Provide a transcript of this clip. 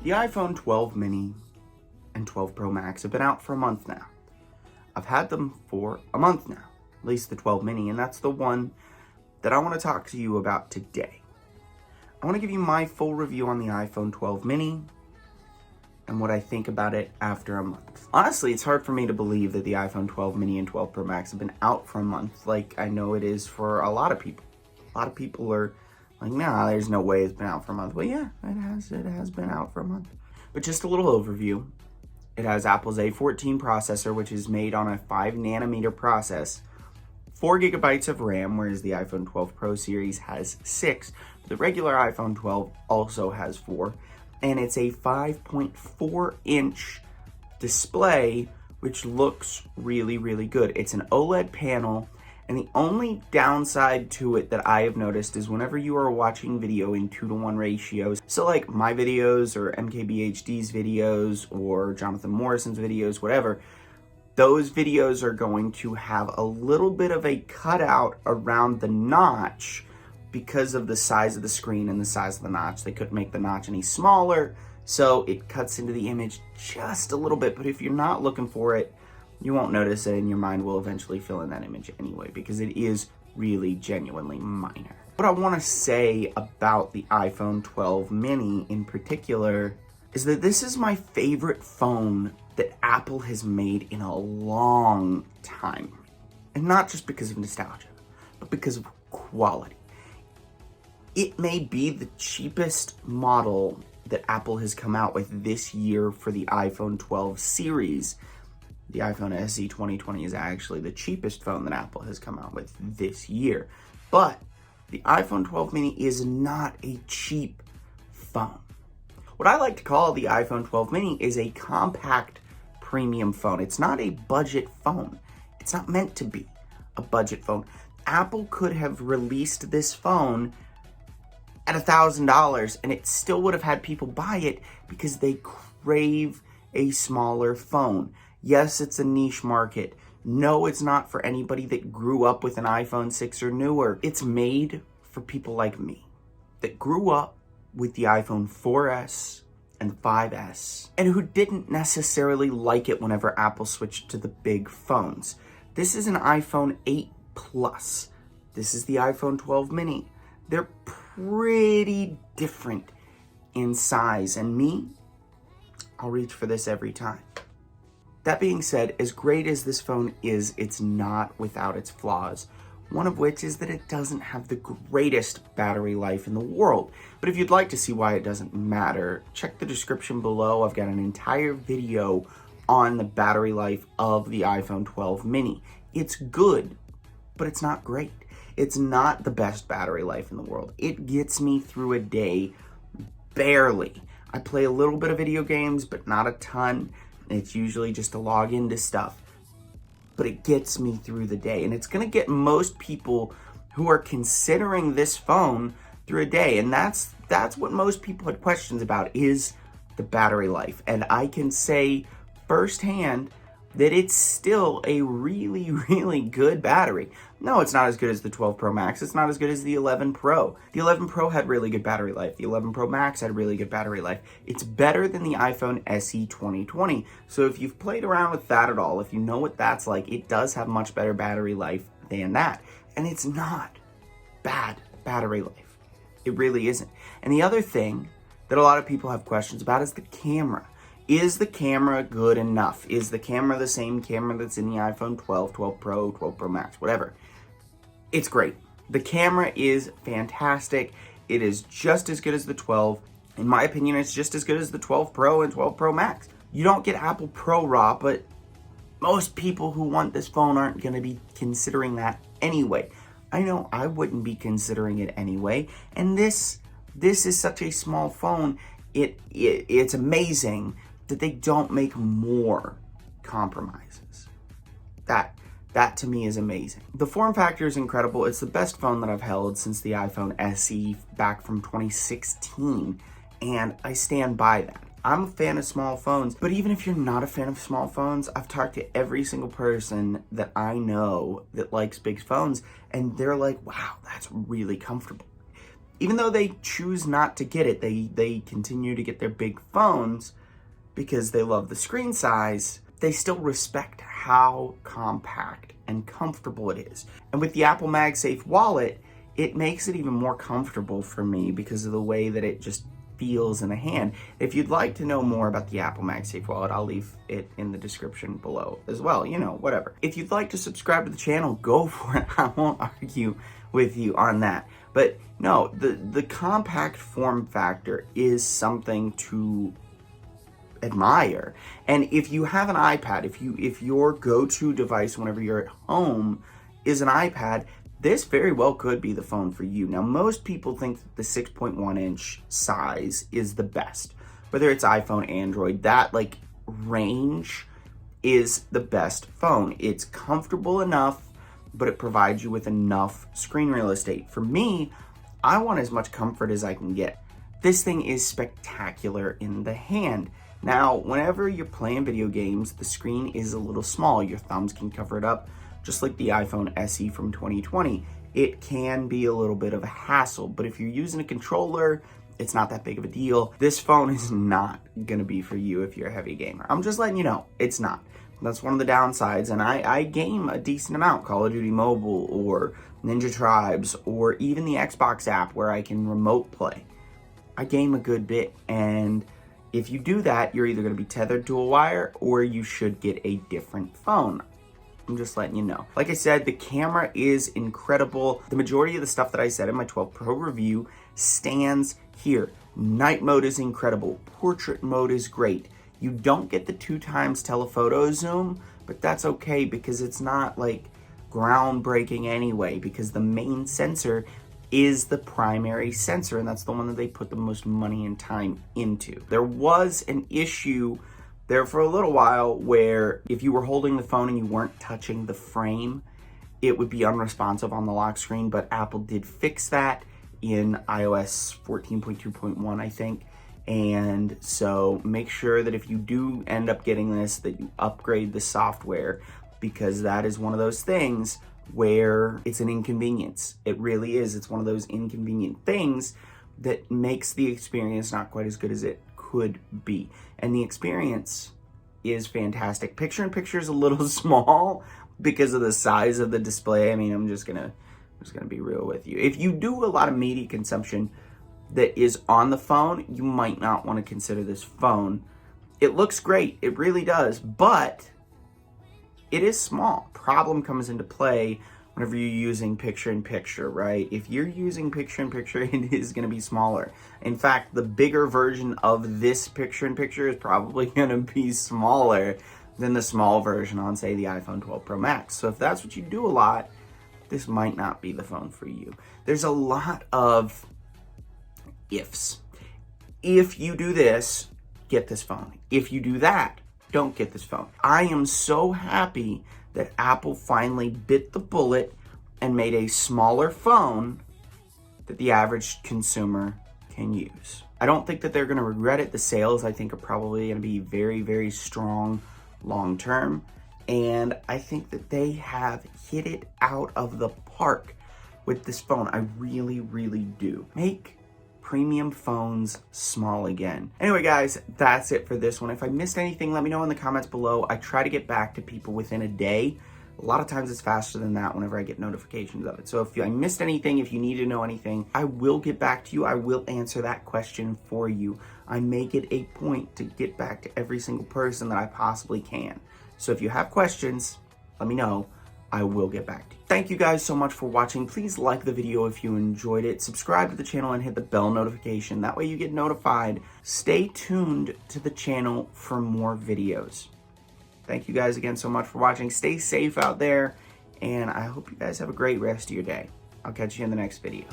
The iPhone 12 mini and 12 Pro Max have been out for a month now. I've had them for a month now, at least the 12 mini, and that's the one that I want to talk to you about today. I want to give you my full review on the iPhone 12 mini and what I think about it after a month. Honestly, it's hard for me to believe that the iPhone 12 mini and 12 Pro Max have been out for a month, like I know it is for a lot of people. A lot of people are like, nah, there's no way it's been out for a month. Well, yeah, it has been out for a month. But just a little overview. It has Apple's A14 processor, which is made on a 5 nanometer process, 4 gigabytes of RAM, whereas the iPhone 12 Pro series has 6. The regular iPhone 12 also has 4, and it's a 5.4 inch display, which looks really, really good. It's an OLED panel, and the only downside to it that I have noticed is whenever you are watching video in 2:1 ratios, so like my videos or MKBHD's videos or Jonathan Morrison's videos, whatever, those videos are going to have a little bit of a cutout around the notch because of the size of the screen and the size of the notch. They couldn't make the notch any smaller, so it cuts into the image just a little bit. But if you're not looking for it, you won't notice it, and your mind will eventually fill in that image anyway, because it is really genuinely minor. What I want to say about the iPhone 12 mini in particular is that this is my favorite phone that Apple has made in a long time. And not just because of nostalgia, but because of quality. It may be the cheapest model that Apple has come out with this year for the iPhone 12 series. The iPhone SE 2020 is actually the cheapest phone that Apple has come out with this year. But the iPhone 12 mini is not a cheap phone. What I like to call the iPhone 12 mini is a compact premium phone. It's not a budget phone. It's not meant to be a budget phone. Apple could have released this phone at $1,000 and it still would have had people buy it because they crave a smaller phone. Yes, it's a niche market. No, it's not for anybody that grew up with an iPhone 6 or newer. It's made for people like me that grew up with the iPhone 4S and 5S and who didn't necessarily like it whenever Apple switched to the big phones. This is an iPhone 8 Plus. This is the iPhone 12 mini. They're pretty different in size, and me, I'll reach for this every time. That being said, as great as this phone is, it's not without its flaws. One of which is that it doesn't have the greatest battery life in the world. But if you'd like to see why it doesn't matter, check the description below. I've got an entire video on the battery life of the iPhone 12 mini. It's good, but it's not great. It's not the best battery life in the world. It gets me through a day barely. I play a little bit of video games, but not a ton. It's usually just to log into stuff, but it gets me through the day, and it's going to get most people who are considering this phone through a day, and that's what most people had questions about, is the battery life. And I can say firsthand that it's still a really, really good battery. No, it's not as good as the 12 Pro Max. It's not as good as the 11 Pro. The 11 Pro had really good battery life. The 11 Pro Max had really good battery life. It's better than the iPhone SE 2020. So if you've played around with that at all, if you know what that's like, it does have much better battery life than that. And it's not bad battery life. It really isn't. And the other thing that a lot of people have questions about is the camera. Is the camera good enough? Is the camera the same camera that's in the iPhone 12, 12 Pro, 12 Pro Max, whatever? It's great. The camera is fantastic. It is just as good as the 12. In my opinion, it's just as good as the 12 Pro and 12 Pro Max. You don't get Apple Pro RAW, but most people who want this phone aren't going to be considering that anyway. I know I wouldn't be considering it anyway. And this is such a small phone. It's amazing that they don't make more compromises. That to me is amazing. The form factor is incredible. It's the best phone that I've held since the iPhone SE back from 2016, and I stand by that. I'm a fan of small phones, but even if you're not a fan of small phones, I've talked to every single person that I know that likes big phones, and they're like, wow, that's really comfortable. even though they choose not to get it, they continue to get their big phones because they love the screen size, they still respect how compact and comfortable it is. And with the Apple MagSafe wallet, it makes it even more comfortable for me because of the way that it just feels in the hand. If you'd like to know more about the Apple MagSafe wallet, I'll leave it in the description below as well, whatever. If you'd like to subscribe to the channel, go for it. I won't argue with you on that. But no, the compact form factor is something to admire. And if you have an iPad, if your go-to device whenever you're at home is an iPad, this very well could be the phone for you. Now, most people think that the 6.1 inch size is the best. Whether it's iPhone, Android, that range is the best phone. It's comfortable enough, but it provides you with enough screen real estate. For me, I want as much comfort as I can get. This thing is spectacular in the hand. Now, whenever you're playing video games, the screen is a little small. Your thumbs can cover it up, just like the iPhone SE from 2020. It can be a little bit of a hassle, but if you're using a controller, it's not that big of a deal. This phone is not gonna be for you if you're a heavy gamer. I'm just letting you know, it's not. That's one of the downsides, and I game a decent amount. Call of Duty Mobile, or Ninja Tribes, or even the Xbox app where I can remote play. I game a good bit, and if you do that, you're either gonna be tethered to a wire, or you should get a different phone. I'm just letting you know. Like I said, the camera is incredible. The majority of the stuff that I said in my 12 Pro review stands here. Night mode is incredible. Portrait mode is great. You don't get the 2x telephoto zoom, but that's okay because it's not groundbreaking anyway, because the main sensor is the primary sensor, and that's the one that they put the most money and time into. There was an issue there for a little while where if you were holding the phone and you weren't touching the frame, it would be unresponsive on the lock screen, but Apple did fix that in iOS 14.2.1, I think. And so make sure that if you do end up getting this, that you upgrade the software, because that is one of those things where it's an inconvenience. It really is. It's one of those inconvenient things that makes the experience not quite as good as it could be. And the experience is fantastic. Picture-in-picture is a little small because of the size of the display. I mean, I'm just gonna be real with you. If you do a lot of media consumption that is on the phone, you might not want to consider this phone. It looks great, it really does, but it is small. Problem comes into play whenever you're using picture-in-picture, right? If you're using picture-in-picture, it is going to be smaller. In fact, the bigger version of this picture-in-picture is probably going to be smaller than the small version on, say, the iPhone 12 Pro Max. So if that's what you do a lot, this might not be the phone for you. There's a lot of ifs. If you do this, get this phone. If you do that, don't get this phone. I am so happy that Apple finally bit the bullet and made a smaller phone that the average consumer can use. I don't think that they're gonna regret it. The sales, I think, are probably gonna be very, very strong long term. And I think that they have hit it out of the park with this phone. I really, really do. Make premium phones small again. Anyway, guys, that's it for this one. If I missed anything, let me know in the comments below. I try to get back to people within a day. A lot of times it's faster than that whenever I get notifications of it. So if I missed anything, if you need to know anything, I will get back to you. I will answer that question for you. I make it a point to get back to every single person that I possibly can. So if you have questions, let me know. I will get back to you. Thank you guys so much for watching. Please like the video if you enjoyed it. Subscribe to the channel and hit the bell notification. That way you get notified. Stay tuned to the channel for more videos. Thank you guys again so much for watching. Stay safe out there, and I hope you guys have a great rest of your day. I'll catch you in the next video.